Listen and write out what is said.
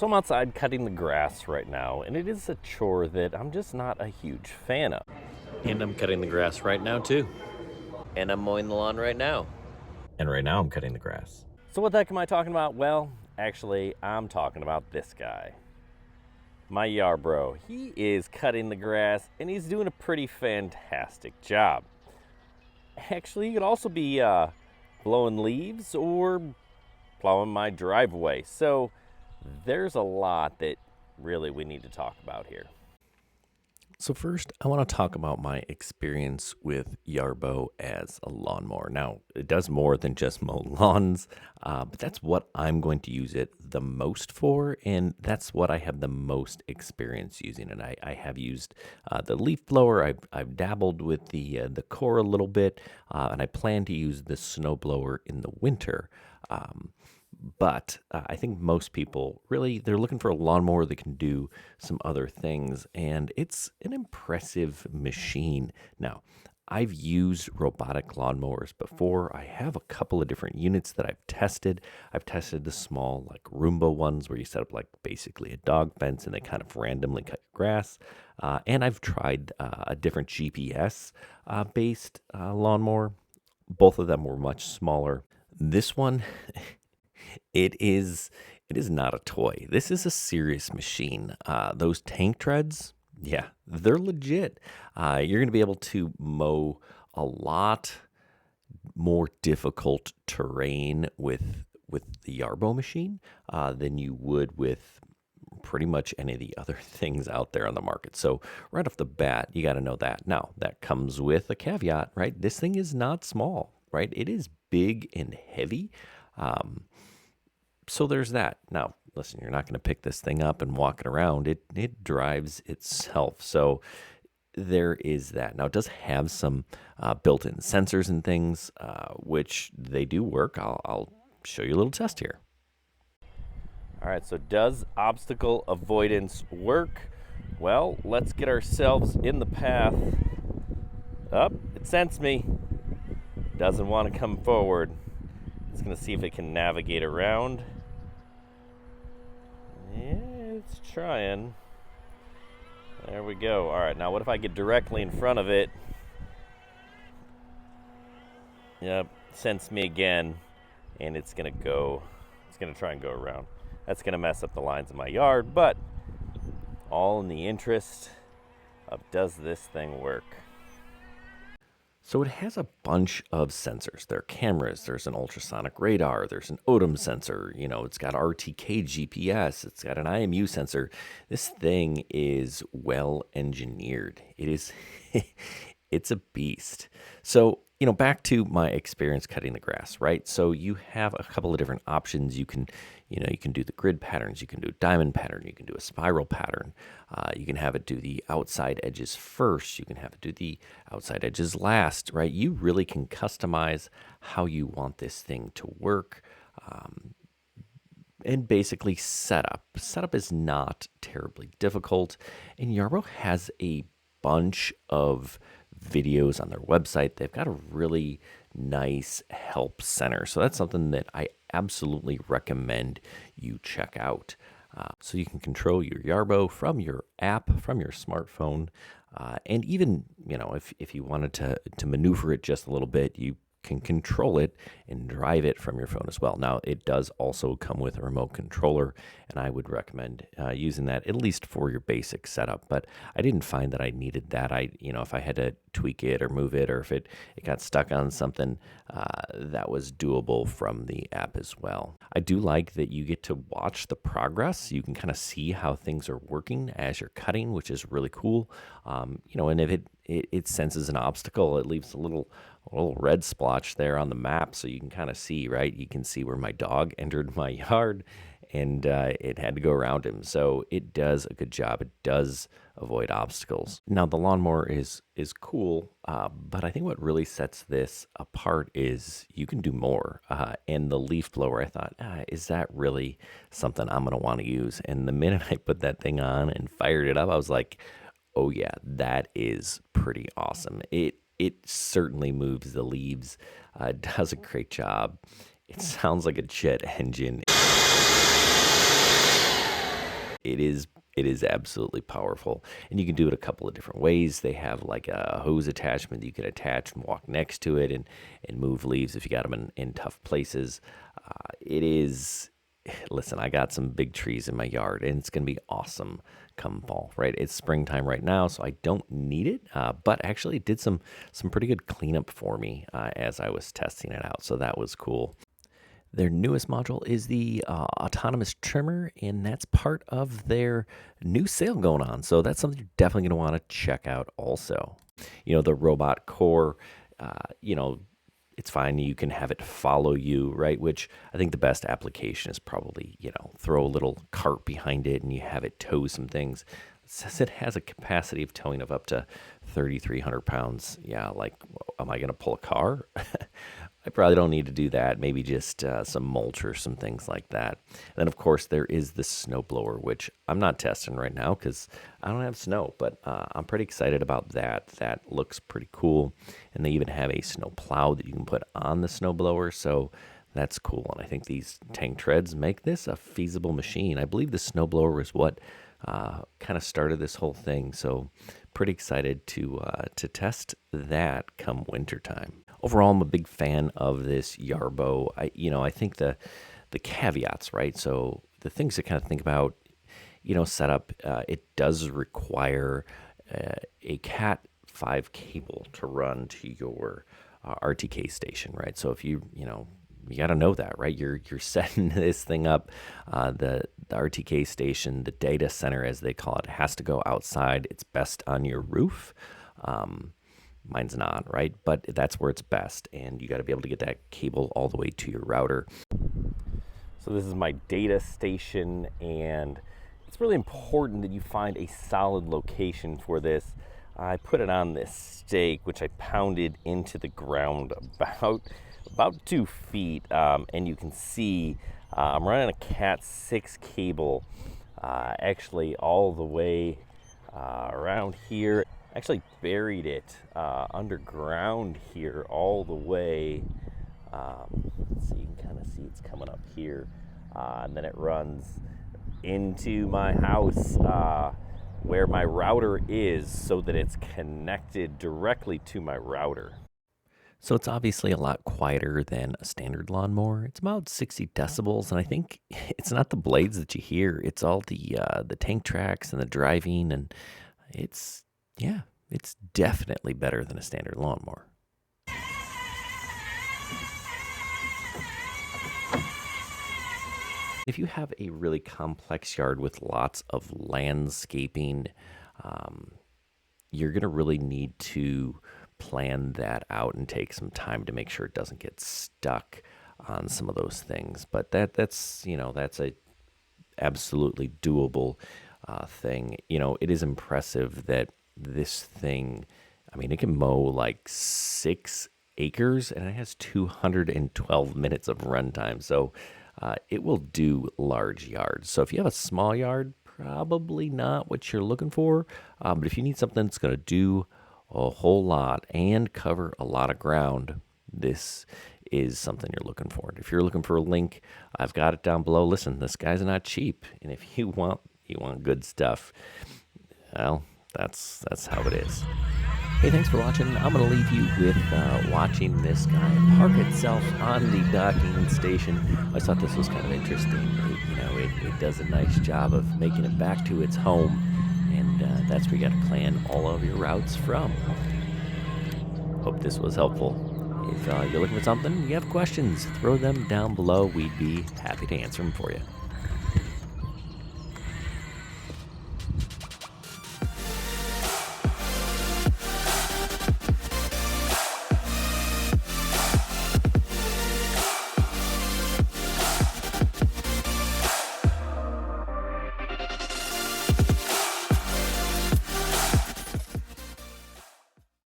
So I'm outside cutting the grass right now, and it is a chore that I'm just not a huge fan of. And I'm cutting the grass right now too. And I'm mowing the lawn right now. And right now I'm cutting the grass. So what the heck am I talking about? Well, actually, I'm talking about this guy. My Yarbo. He is cutting the grass, and he's doing a pretty fantastic job. Actually, he could also be blowing leaves or plowing my driveway. So there's a lot that really we need to talk about here. So first, I want to talk about my experience with Yarbo as a lawnmower. Now, it does more than just mow lawns, but that's what I'm going to use it the most for, and that's what I have the most experience using it. I have used the leaf blower. I've dabbled with the core a little bit, and I plan to use the snow blower in the winter. But I think most people really, they're looking for a lawnmower that can do some other things, and it's an impressive machine. Now, I've used robotic lawnmowers before. I have a couple of different units that I've tested. I've tested the small, like Roomba ones where you set up like basically a dog fence and they kind of randomly cut your grass. And I've tried a different GPS based lawnmower. Both of them were much smaller. This one, It is not a toy. This is a serious machine. Those tank treads, yeah, they're legit. You're going to be able to mow a lot more difficult terrain with the Yarbo machine than you would with pretty much any of the other things out there on the market. So right off the bat, you got to know that. Now, that comes with a caveat, right? This thing is not small, right? It is big and heavy. So there's that. Now, listen, you're not going to pick this thing up and walk it around. It drives itself. So there is that. Now, it does have some built-in sensors and things, which they do work. I'll show you a little test here. All right, so does obstacle avoidance work? Well, let's get ourselves in the path. It sensed me. Doesn't want to come forward. It's going to see if it can navigate around. Yeah, it's trying. There we go. All right, now what if I get directly in front of it? Yep, sense me again, and it's going to try and go around. That's going to mess up the lines in my yard, but all in the interest of does this thing work? So it has a bunch of sensors. There are cameras, there's an ultrasonic radar, there's an ODM sensor, it's got RTK GPS, it's got an IMU sensor. This thing is well engineered. It's a beast. So, back to my experience cutting the grass, right? So you have a couple of different options. You can do the grid patterns, you can do a diamond pattern, you can do a spiral pattern. You can have it do the outside edges first, you can have it do the outside edges last, right? You really can customize how you want this thing to work. And basically setup. Setup is not terribly difficult. And Yarbo has a bunch of videos on their website. They've got a really nice help center. So that's something that I absolutely recommend you check out. So you can control your Yarbo from your app, from your smartphone. And even, if you wanted to maneuver it just a little bit, you can control it and drive it from your phone as well. Now, it does also come with a remote controller, and I would recommend using that at least for your basic setup. But I didn't find that I needed that. If I had to tweak it or move it, or if it got stuck on something, that was doable from the app as well. I do like that you get to watch the progress. You can kind of see how things are working as you're cutting, which is really cool. And if it senses an obstacle, it leaves a little red splotch there on the map, so you can kind of see, right? You can see where my dog entered my yard, and it had to go around him. So it does a good job. It does avoid obstacles. Now, the lawnmower is cool, but I think what really sets this apart is you can do more. And the leaf blower, I thought, is that really something I'm going to want to use? And the minute I put that thing on and fired it up, I was like, oh yeah, that is pretty awesome. It certainly moves the leaves, does a great job. It sounds like a jet engine. It is absolutely powerful, and you can do it a couple of different ways. They have like a hose attachment that you can attach and walk next to it and move leaves if you got them in tough places. It is, listen, I got some big trees in my yard, and it's going to be awesome come fall, right? It's springtime right now, so I don't need it, but actually it did some pretty good cleanup for me as I was testing it out, so that was cool. Their newest module is the autonomous trimmer, and that's part of their new sale going on. So that's something you're definitely going to want to check out also. You know, the robot core, you know, it's fine. You can have it follow you, right? Which I think the best application is probably, you know, throw a little cart behind it and you have it tow some things. It says it has a capacity of towing of up to 3,300 pounds. Yeah, like, am I going to pull a car? I probably don't need to do that. Maybe just some mulch or some things like that. And then, of course, there is the snowblower, which I'm not testing right now because I don't have snow, but I'm pretty excited about that. That looks pretty cool. And they even have a snow plow that you can put on the snowblower, so that's cool. And I think these tank treads make this a feasible machine. I believe the snowblower is what kind of started this whole thing, so pretty excited to test that come wintertime. Overall, I'm a big fan of this Yarbo. I think the caveats, right? So the things to kind of think about, setup, it does require a Cat 5 cable to run to your RTK station, right? So if you got to know that, right? You're setting this thing up. The RTK station, the data center, as they call it, has to go outside. It's best on your roof. Mine's not, right? But that's where it's best, and you got to be able to get that cable all the way to your router. So this is my data station, and it's really important that you find a solid location for this. I put it on this stake, which I pounded into the ground about 2 feet, and you can see I'm running a Cat 6 cable actually all the way around here. Actually buried it underground here all the way. So you can kind of see it's coming up here, and then it runs into my house where my router is, so that it's connected directly to my router. So it's obviously a lot quieter than a standard lawnmower. It's about 60 decibels, and I think it's not the blades that you hear. It's all the tank tracks and the driving, and it's definitely better than a standard lawnmower. If you have a really complex yard with lots of landscaping, you're going to really need to plan that out and take some time to make sure it doesn't get stuck on some of those things. But that's a absolutely doable thing. It is impressive that this thing, it can mow like 6 acres, and it has 212 minutes of runtime. So it will do large yards. So if you have a small yard, probably not what you're looking for. But if you need something that's going to do a whole lot and cover a lot of ground, this is something you're looking for. If you're looking for a link, I've got it down below. Listen, this guy's not cheap, and if you want good stuff, well, that's how it is. Hey, thanks for watching. I'm going to leave you with watching this guy park itself on the docking station. I thought this was kind of interesting. It does a nice job of making it back to its home, and that's where you got to plan all of your routes from. Hope this was helpful. If you're looking for something, you have questions, throw them down below. We'd be happy to answer them for you.